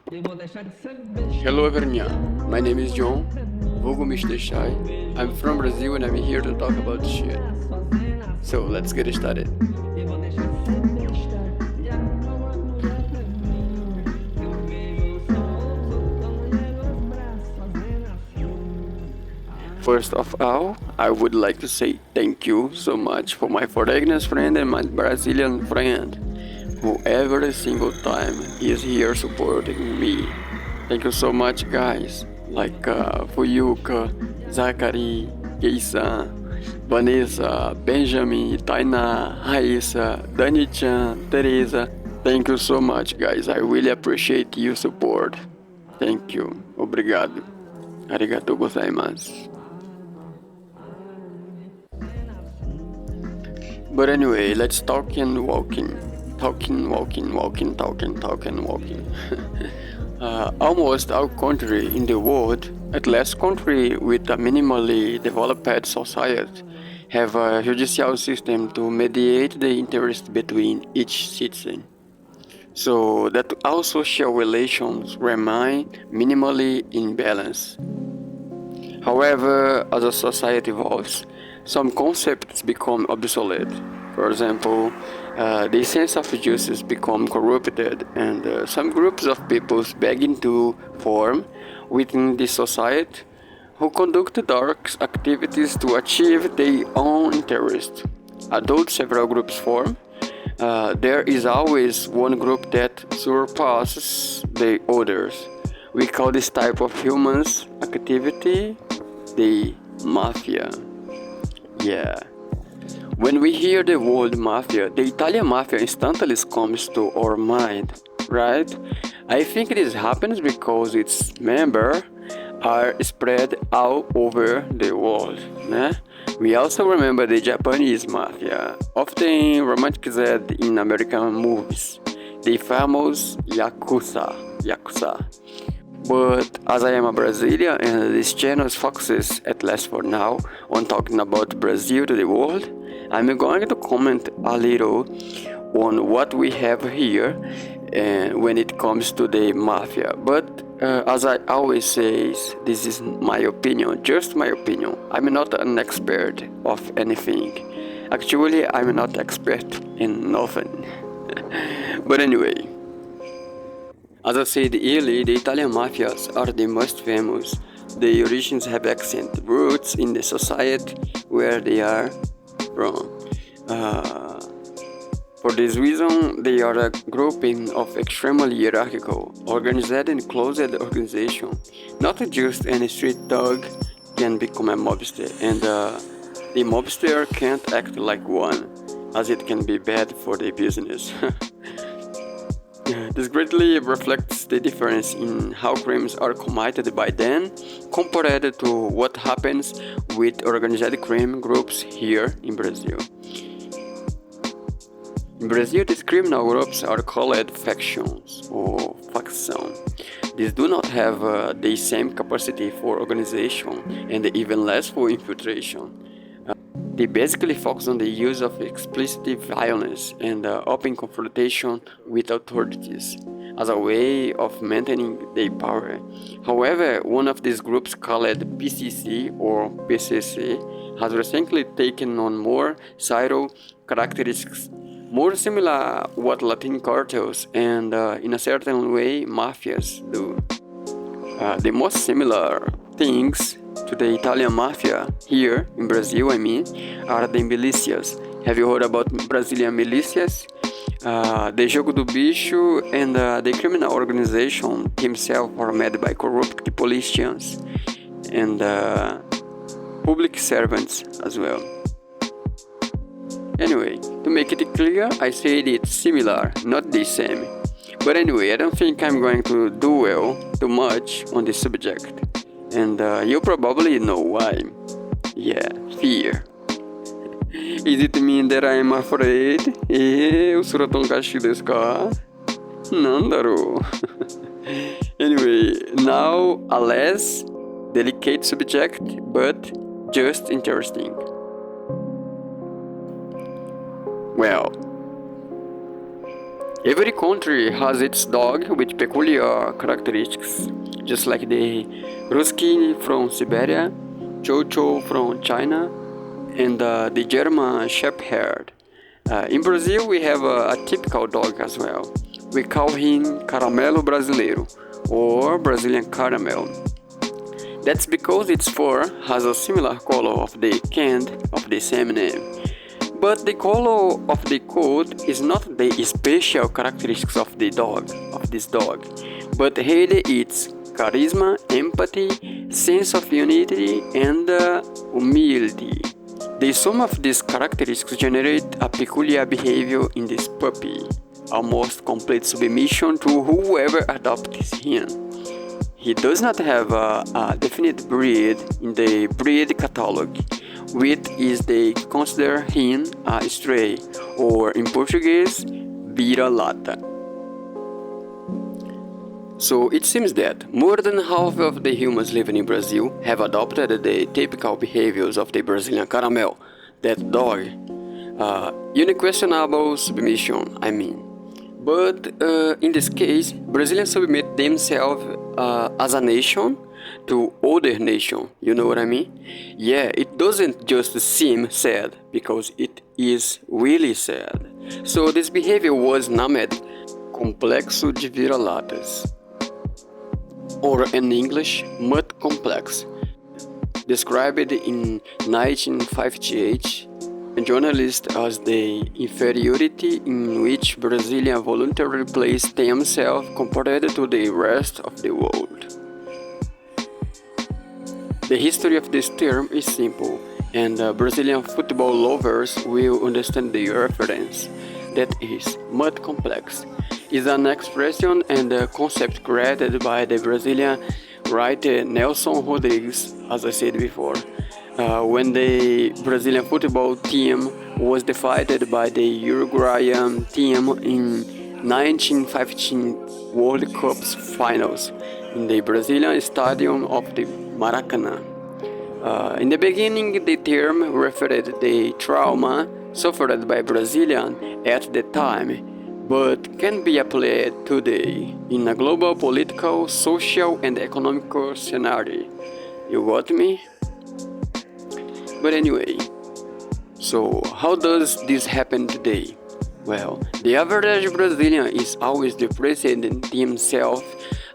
Hello everyone, my name is John, vulgo Mr. Shy. I'm from Brazil and I'm here to talk about shit. So let's get started. First of all, I would like to say thank you so much for my foreigners friend and my Brazilian friend, who every single time is here supporting me. Thank you so much, guys. Like Fuyuka, Zachary, Keisa, Vanessa, Benjamin, Taina, Raissa, Dani-chan, Teresa. Thank you so much, guys. I really appreciate your support. Thank you. Obrigado. Arigatou gozaimasu. But anyway, let's talk and walking. Talking, walking, walking, talking, walking. Almost all country in the world, at least country with a minimally developed society, have a judicial system to mediate the interest between each citizen. So that all social relations remain minimally in balance. However, as a society evolves, some concepts become obsolete. For example, the sense of justice become corrupted, and some groups of peoples begin to form within the society who conduct dark activities to achieve their own interest. Although several groups form, there is always one group that surpasses the others. We call this type of humans activity the mafia. Yeah. When we hear the word mafia, the Italian mafia instantly comes to our mind, right? I think this happens because its members are spread all over the world. Né? We also remember the Japanese mafia, often romanticized in American movies, the famous Yakuza. But as I am a Brazilian and this channel focuses, at least for now, on talking about Brazil to the world, I'm going to comment a little on what we have here when it comes to the mafia. But as I always say, this is my opinion, just my opinion. I'm not an expert of anything. Actually, I'm not expert in nothing. But anyway, as I said earlier, the Italian mafias are the most famous. The origins have accent roots in the society where they are from. For this reason, they are a grouping of extremely hierarchical, organized and closed organization. Not just any street dog can become a mobster, and the mobster can't act like one, as it can be bad for the business. This greatly reflects the difference in how crimes are committed by them compared to what happens with organized crime groups here in Brazil. In Brazil, these criminal groups are called factions or faction. These do not have the same capacity for organization and even less for infiltration. They basically focus on the use of explicit violence and open confrontation with authorities as a way of maintaining their power. However, one of these groups called PCC or PCC has recently taken on more subtle characteristics, more similar what Latin cartels and in a certain way mafias do. The most similar things to the Italian mafia here in Brazil, are the milícias. Have you heard about Brazilian milícias? The Jogo do Bicho and the criminal organization themselves are made by corrupt politicians and public servants as well. Anyway, to make it clear, I said it's similar, not the same. But anyway, I don't think I'm going to dwell too much on this subject. And you probably know why. Yeah, fear. Is it mean that I'm afraid? Usuratonkashi desu ka? Nandaro. Anyway, now a less delicate subject, but just interesting. Well, Every country has its dog with peculiar characteristics, just like the Rusky from Siberia, Chow Chow from China, and the German Shepherd. In Brazil, we have a typical dog as well. We call him Caramelo Brasileiro, or Brazilian Caramel. That's because its fur has a similar color of the can of the same name. But the color of the coat is not the special characteristics of this dog, but really its charisma, empathy, sense of unity, and humility. The sum of these characteristics generate a peculiar behavior in this puppy, almost complete submission to whoever adopts him. He does not have a definite breed in the breed catalog, which is they consider him a stray, or in Portuguese, vira lata. So it seems that more than half of the humans living in Brazil have adopted the typical behaviors of the Brazilian Caramel, that dog. Unquestionable submission, I mean. But in this case, Brazilians submit themselves as a nation to other nation, you know what I mean? Yeah, it doesn't just seem sad, because it is really sad. So this behavior was named complexo de vira-latas, or in English, mutt complex, described in 1958 journalists as the inferiority in which Brazilians voluntarily place themselves compared to the rest of the world. The history of this term is simple, and Brazilian football lovers will understand the reference. That is, mutt complex is an expression and a concept created by the Brazilian writer Nelson Rodrigues, as I said before. When the Brazilian football team was defeated by the Uruguayan team in 1915 World Cup's finals in the Brazilian stadium of the Maracanã. In the beginning, the term referred to the trauma suffered by Brazilians at the time, but can be applied today in a global political, social, and economic scenario. You got me? But anyway, so how does this happen today? Well, the average Brazilian is always depressing himself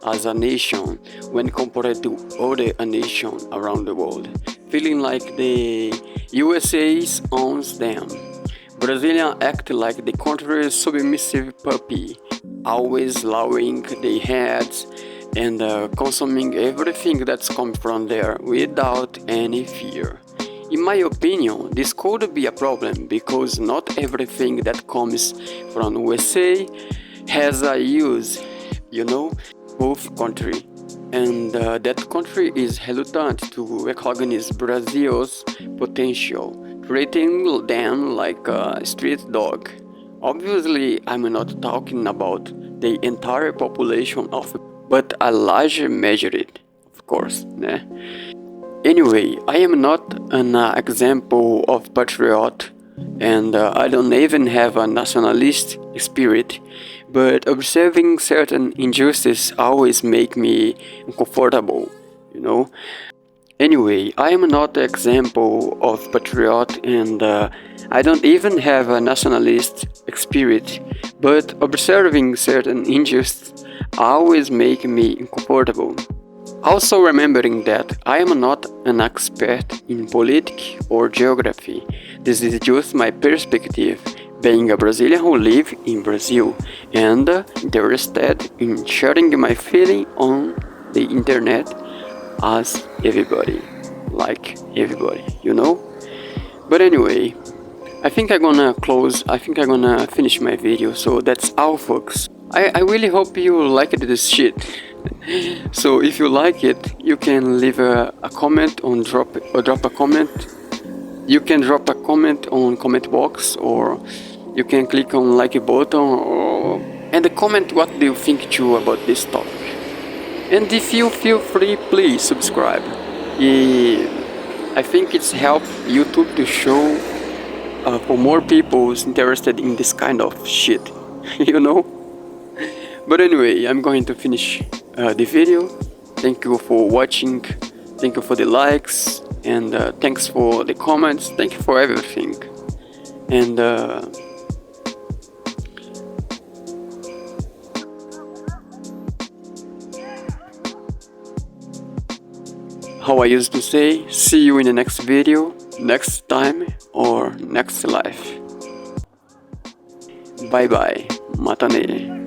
as a nation when compared to other nations around the world, feeling like the USA owns them. Brazilians act like the country's submissive puppy, always lowering their heads and consuming everything that's come from there without any fear. In my opinion, this could be a problem because not everything that comes from USA has a use, both country. And that country is reluctant to recognize Brazil's potential, treating them like a street dog. Obviously, I'm not talking about the entire population but a large majority, of course. Né? Anyway, I am not an example of patriot, and I don't even have a nationalist spirit, but observing certain injustices always make me uncomfortable, Anyway, I am not an example of patriot, and I don't even have a nationalist spirit, but observing certain injustices always make me uncomfortable. Also remembering that I am not an expert in politics or geography. This is just my perspective, being a Brazilian who lives in Brazil and interested in sharing my feeling on the internet as everybody, But anyway, I think I'm gonna finish my video, so that's all folks. I really hope you liked this shit. So if you like it, you can leave a comment or drop a comment. You can drop a comment on comment box, or you can click on like button and comment what do you think too about this topic. And if you feel free, please subscribe. I think it's helped YouTube to show for more people interested in this kind of shit, But anyway, I'm going to finish the video. Thank you for watching. Thank you for the likes, and thanks for the comments. Thank you for everything. And how I used to say, see you in the next video, next time, or next life. Bye bye, matane.